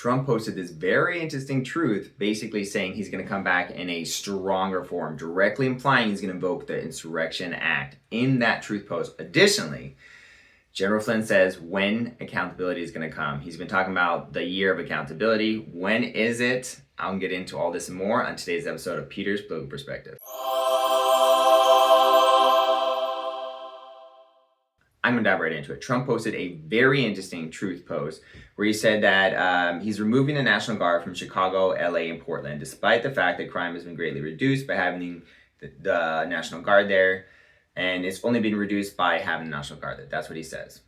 Trump posted this very interesting truth, basically saying he's going to come back in a stronger form, directly implying he's going to invoke the Insurrection Act in that truth post. Additionally, General Flynn says when accountability is going to come. He's been talking about the year of accountability. When is it? I'll get into all this and more on today's episode of Peter's Political Perspective. I'm going to dive right into it. Trump posted a very interesting truth post where he said that he's removing the National Guard from Chicago, LA, and Portland, despite the fact that crime has been greatly reduced by having the National Guard there. And it's only been reduced by having the National Guard there. That's what he says.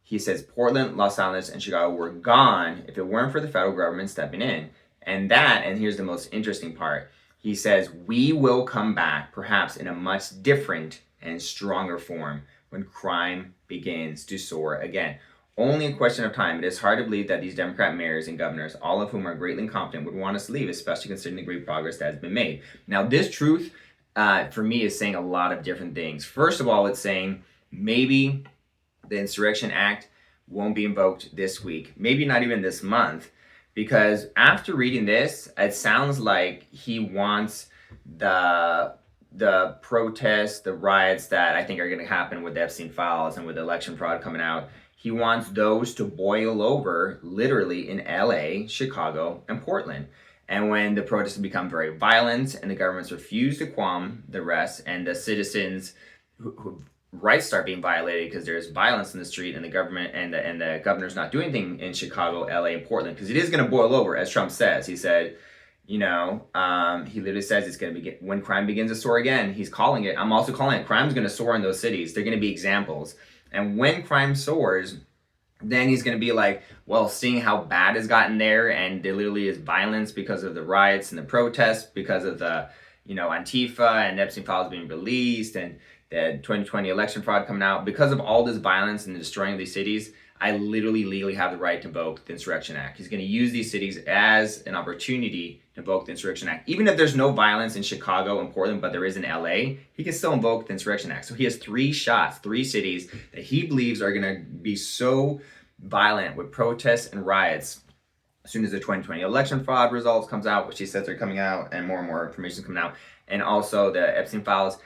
He says Portland, Los Angeles, and Chicago were gone if it weren't for the federal government stepping in. And here's the most interesting part. He says, we will come back perhaps in a much different and stronger form when crime begins to soar again. Only a question of time. It is hard to believe that these Democrat mayors and governors, all of whom are greatly incompetent, would want us to leave, especially considering the great progress that has been made. Now, this truth, for me, is saying a lot of different things. First of all, it's saying maybe the Insurrection Act won't be invoked this week, maybe not even this month, because after reading this, it sounds like he wants the protests, the riots that I think are going to happen with the Epstein files and with election fraud coming out. He wants those to boil over literally in LA, Chicago, and Portland. And when the protests become very violent and the governments refuse to qualm the rest, and the citizens who rights start being violated because there's violence in the street, and the government and the governor's not doing anything in Chicago, LA, and Portland, because it is going to boil over, as Trump says. He said, he literally says it's going to be when crime begins to soar again. He's calling it. I'm also calling it. Crime's going to soar in those cities. They're going to be examples. And when crime soars, then he's going to be like, well, seeing how bad it's gotten there, and there literally is violence because of the riots and the protests, because of the, Antifa and Epstein files being released, and the 2020 election fraud coming out, because of all this violence and the destroying of these cities, I literally legally have the right to invoke the Insurrection Act. He's going to use these cities as an opportunity to invoke the Insurrection Act. Even if there's no violence in Chicago and Portland, but there is in LA, he can still invoke the Insurrection Act. So he has three cities that he believes are going to be so violent with protests and riots as soon as the 2020 election fraud results comes out, which he says are coming out, and more information is coming out, and also the Epstein files.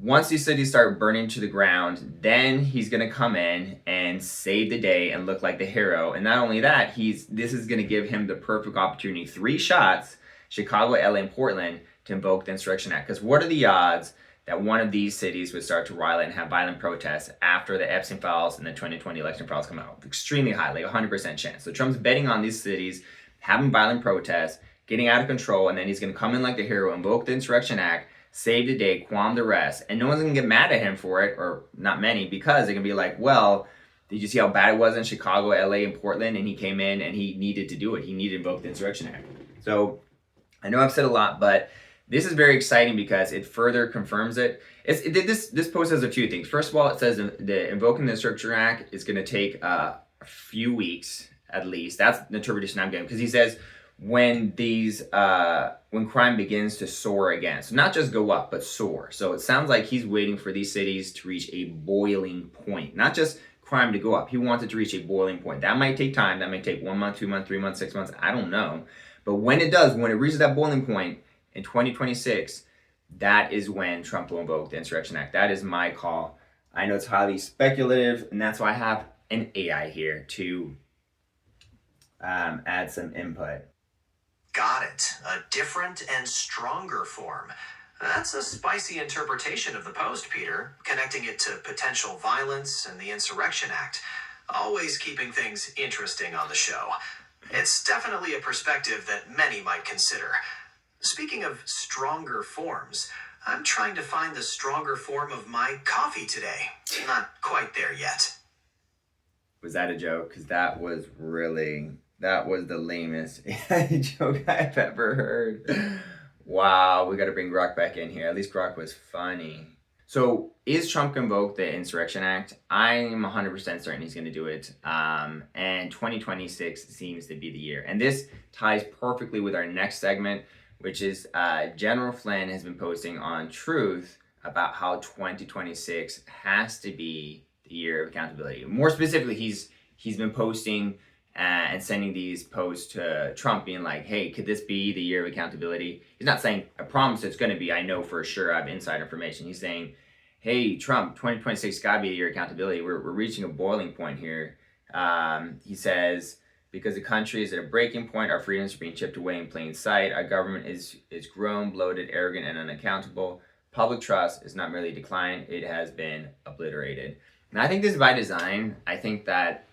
Once these cities start burning to the ground, then he's going to come in and save the day and look like the hero. And not only that, this is going to give him the perfect opportunity. 3 shots, Chicago, LA, and Portland, to invoke the Insurrection Act. Because what are the odds that one of these cities would start to riot and have violent protests after the Epstein files and the 2020 election files come out? Extremely high, like 100% chance. So Trump's betting on these cities having violent protests, getting out of control, and then he's going to come in like the hero, invoke the Insurrection Act, save the day, qualm the rest, and no one's gonna get mad at him for it, or not many, because they're gonna be like, well, did you see how bad it was in Chicago, LA, and Portland, and he came in and he needed to do it. He needed to invoke the Insurrection Act. So I know I've said a lot, but this is very exciting because it further confirms it. This post has a few things. First of all, it says the invoking the Insurrection Act is gonna take a few weeks at least. That's the interpretation I'm getting, because he says when crime begins to soar again. So not just go up, but soar. So it sounds like he's waiting for these cities to reach a boiling point. Not just crime to go up. He wants it to reach a boiling point. That might take time. That might take 1 month, 2 months, 3 months, 6 months. I don't know. But when it does, when it reaches that boiling point in 2026, that is when Trump will invoke the Insurrection Act. That is my call. I know it's highly speculative, and that's why I have an AI here to add some input. Got it. A different and stronger form. That's a spicy interpretation of the post, Peter, connecting it to potential violence and the Insurrection Act. Always keeping things interesting on the show. It's definitely a perspective that many might consider. Speaking of stronger forms, I'm trying to find the stronger form of my coffee today. Not quite there yet. Was that a joke? Because that was the lamest joke I've ever heard. Wow, we got to bring Grok back in here. At least Grok was funny. So, is Trump going to invoke the Insurrection Act? I'm 100% certain he's going to do it. And 2026 seems to be the year. And this ties perfectly with our next segment, which is General Flynn has been posting on Truth about how 2026 has to be the year of accountability. More specifically, he's been posting and sending these posts to Trump being like, hey, could this be the year of accountability? He's not saying, I promise it's going to be, I know for sure, I have inside information. He's saying, hey, Trump, 2026 got to be the year of accountability. We're reaching a boiling point here. He says, because the country is at a breaking point, our freedoms are being chipped away in plain sight. Our government is grown, bloated, arrogant, and unaccountable. Public trust is not merely declined, it has been obliterated. And I think this is by design. I think that,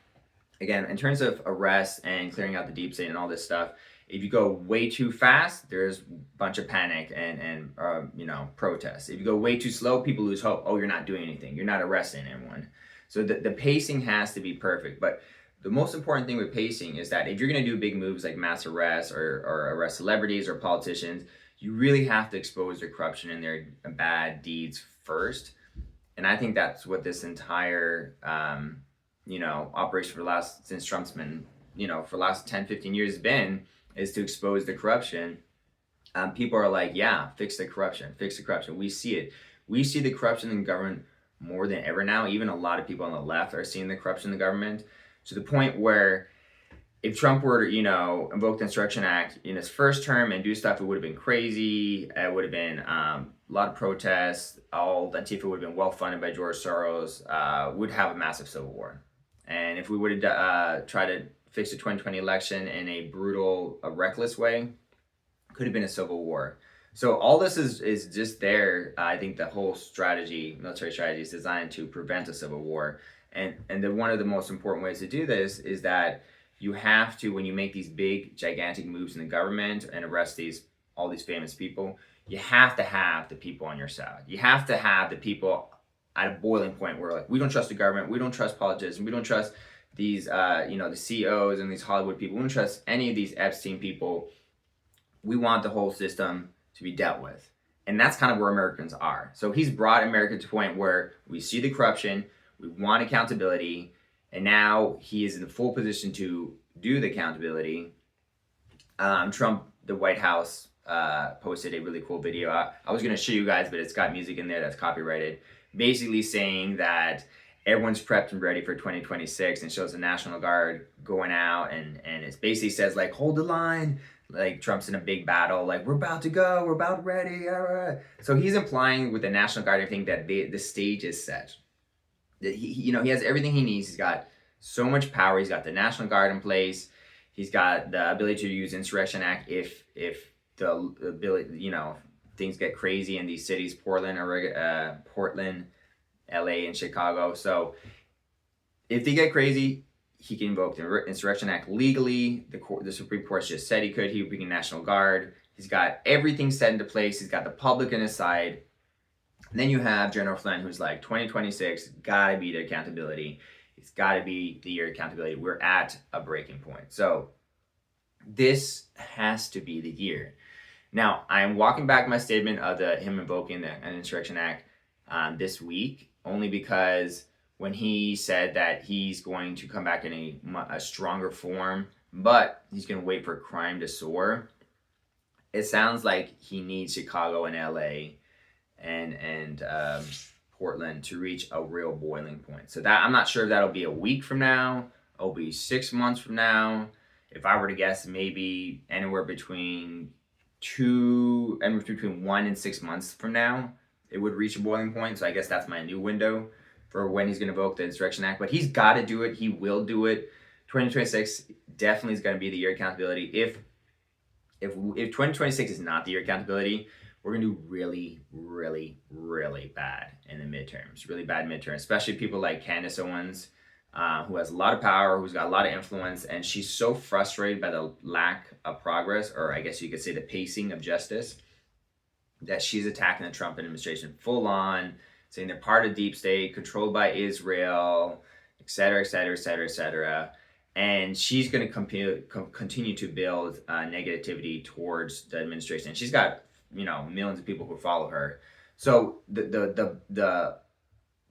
again, in terms of arrests and clearing out the deep state and all this stuff, if you go way too fast, there's a bunch of panic and protests. If you go way too slow, people lose hope. Oh, you're not doing anything. You're not arresting anyone. So the pacing has to be perfect. But the most important thing with pacing is that if you're going to do big moves like mass arrests or arrest celebrities or politicians, you really have to expose their corruption and their bad deeds first. And I think that's what this entire operation since Trump's been, for the last 10, 15 years has been, is to expose the corruption. People are like, yeah, fix the corruption. We see it. We see the corruption in government more than ever now. Even a lot of people on the left are seeing the corruption in the government, to the point where if Trump were to, invoke the Insurrection Act in his first term and do stuff, it would have been crazy. It would have been a lot of protests. All Antifa would have been well funded by George Soros. Would have a massive civil war. And if we would have tried to fix the 2020 election in a brutal, reckless way, could have been a civil war. So all this is just there. I think the whole military strategy, is designed to prevent a civil war. And one of the most important ways to do this is that you have to, when you make these big, gigantic moves in the government and arrest all these famous people, you have to have the people on your side. You have to have the people at a boiling point where, like, we don't trust the government, we don't trust politicians, we don't trust these, the CEOs and these Hollywood people, we don't trust any of these Epstein people. We want the whole system to be dealt with. And that's kind of where Americans are. So he's brought America to a point where we see the corruption, we want accountability, and now he is in the full position to do the accountability. Trump, the White House, posted a really cool video. I was going to show you guys, but it's got music in there that's copyrighted, basically saying that everyone's prepped and ready for 2026, and shows the National Guard going out, and it basically says, like, hold the line, like Trump's in a big battle, like, we're about to go, we're about ready. All right. So he's implying with the National Guard, I think, that the stage is set. That he has everything he needs. He's got so much power. He's got the National Guard in place. He's got the ability to use Insurrection Act if the ability, things get crazy in these cities, Portland, LA, and Chicago. So if they get crazy, he can invoke the Insurrection Act legally. The Supreme Court just said he could. He would bring a National Guard. He's got everything set into place. He's got the public on his side. And then you have General Flynn, who's like, 2026, gotta be the accountability. It's gotta be the year of accountability. We're at a breaking point. So this has to be the year. Now, I'm walking back my statement of him invoking an Insurrection Act this week, only because when he said that he's going to come back in a stronger form, but he's going to wait for crime to soar, it sounds like he needs Chicago and LA and Portland to reach a real boiling point. So that, I'm not sure if that'll be a week from now, it'll be 6 months from now. If I were to guess, maybe anywhere between 1 and 6 months from now, it would reach a boiling point. So I guess that's my new window for when he's going to invoke the Insurrection Act. But he's got to do it. He will do it. 2026 definitely is going to be the year of accountability. If 2026 is not the year of accountability, we're going to do really, really, really bad in the midterms. Really bad midterms, especially people like Candace Owens, who has a lot of power, who's got a lot of influence, and she's so frustrated by the lack of progress, or I guess you could say the pacing of justice, that she's attacking the Trump administration full on, saying they're part of deep state, controlled by Israel, et cetera, et cetera, et cetera, et cetera. And she's going to continue to build negativity towards the administration. And she's got, millions of people who follow her. So the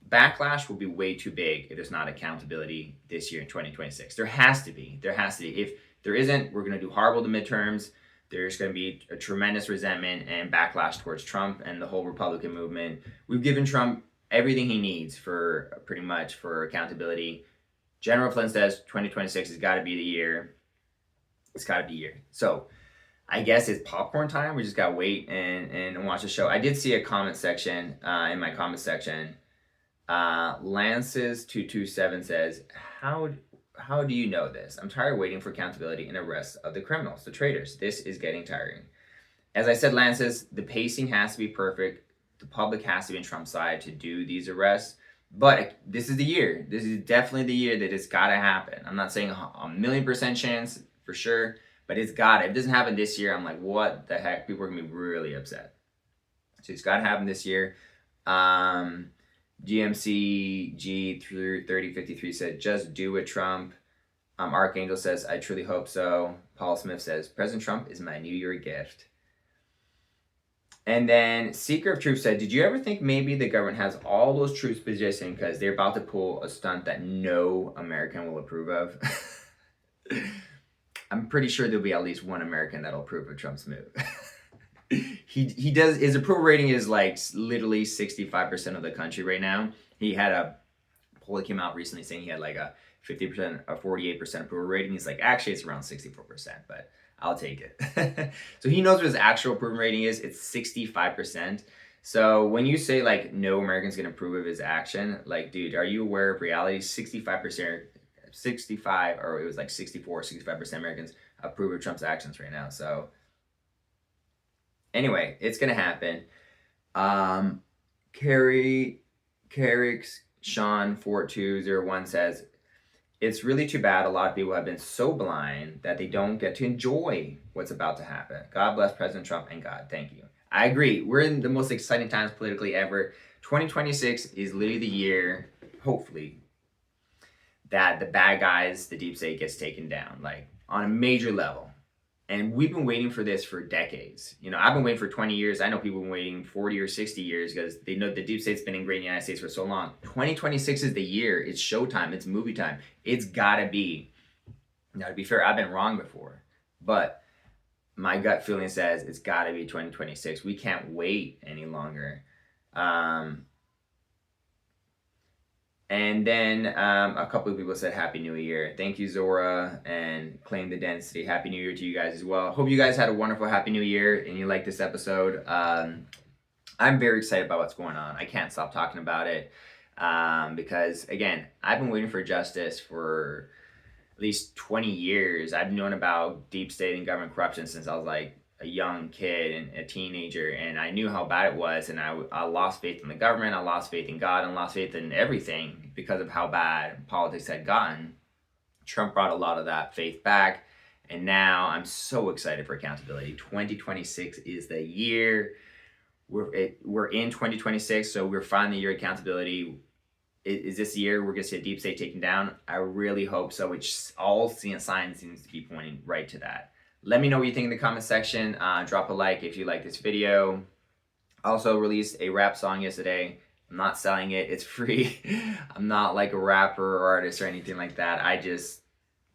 backlash will be way too big if there's not accountability this year in 2026. There has to be. If there isn't, we're going to do horrible the midterms. There's going to be a tremendous resentment and backlash towards Trump and the whole Republican movement. We've given Trump everything he needs for accountability. General Flynn says 2026 has got to be the year. It's got to be year. So I guess it's popcorn time. We just got to wait and watch the show. I did see a comment section in my comment section. Lances227 says, how do you know this? I'm tired of waiting for accountability and arrest of the criminals, the traitors. This is getting tiring. As I said, Lances, the pacing has to be perfect. The public has to be on Trump's side to do these arrests. But this is the year. This is definitely the year that it's got to happen. I'm not saying a 1,000,000% chance for sure, but it's got to. If it doesn't happen this year, I'm like, what the heck? People are going to be really upset. So it's got to happen this year. GMCG 3053 said, just do it, Trump. Archangel says, I truly hope so. Paul Smith says, President Trump is my New Year gift. And then Seeker of Truth said, did you ever think maybe the government has all those troops positioned because they're about to pull a stunt that no American will approve of? I'm pretty sure there'll be at least one American that'll approve of Trump's move. He does, his approval rating is like literally 65% of the country right now. He had a poll that came out recently saying he had like a 50%, a 48% approval rating. He's like, actually it's around 64%, but I'll take it. So he knows what his actual approval rating is. It's 65%. So when you say like no American's gonna approve of his action, like, dude, are you aware of reality? 65%, or it was like 65% Americans approve of Trump's actions right now. So anyway, it's gonna happen. Carrick's Sean 4201 says, it's really too bad a lot of people have been so blind that they don't get to enjoy what's about to happen. God bless President Trump and God. Thank you. I agree. We're in the most exciting times politically ever. 2026 is literally the year, hopefully, that the bad guys, the deep state, gets taken down, like on a major level. And we've been waiting for this for decades. You know, I've been waiting for 20 years. I know people have been waiting 40 or 60 years because they know the deep state's been ingrained in the United States for so long. 2026 is the year. It's showtime. It's movie time. It's gotta be. Now, to be fair, I've been wrong before, but my gut feeling says it's gotta be 2026. We can't wait any longer. And then a couple of people said Happy New Year. Thank you, Zora, and Claim the Density. Happy New Year to you guys as well. Hope you guys had a wonderful Happy New Year and you liked this episode. I'm very excited about what's going on. I can't stop talking about it because, again, I've been waiting for justice for at least 20 years. I've known about deep state and government corruption since I was like a young kid and a teenager, and I knew how bad it was, and I lost faith in the government, I lost faith in God, and lost faith in everything because of how bad politics had gotten. Trump brought a lot of that faith back, and now I'm so excited for accountability. 2026 is the year. We're in 2026, so we're finally the year of accountability. Is this the year we're going to see a deep state taken down? I really hope so, which all signs seems to be pointing right to that. Let me know what you think in the comment section. Drop a like if you like this video. Also released a rap song yesterday. I'm not selling it. It's free. I'm not like a rapper or artist or anything like that. I just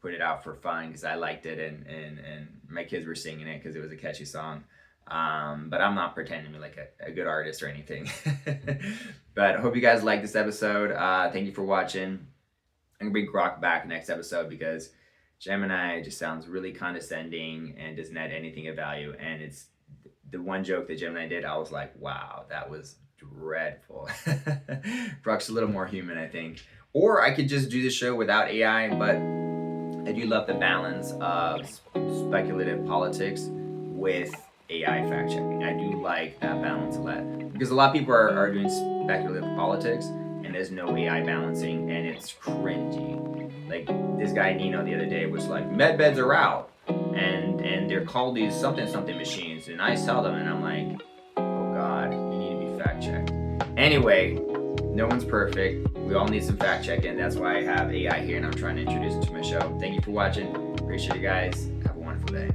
put it out for fun because I liked it and my kids were singing it because it was a catchy song. But I'm not pretending to be like a good artist or anything. But I hope you guys liked this episode. Thank you for watching. I'm going to bring Grok back next episode because Gemini just sounds really condescending and doesn't add anything of value. And it's the one joke that Gemini did, I was like, wow, that was dreadful. Grok's a little more human, I think. Or I could just do the show without AI, but I do love the balance of speculative politics with AI fact checking. I do like that balance a lot. Because a lot of people are doing speculative politics and there's no AI balancing and it's cringy. Like this guy Nino the other day was like, med beds are out and they're called these something machines, and I sell them, and I'm like, oh god, you need to be fact checked. Anyway, no one's perfect. We all need some fact checking. That's why I have AI here and I'm trying to introduce it to my show. Thank you for watching. Appreciate you guys. Have a wonderful day.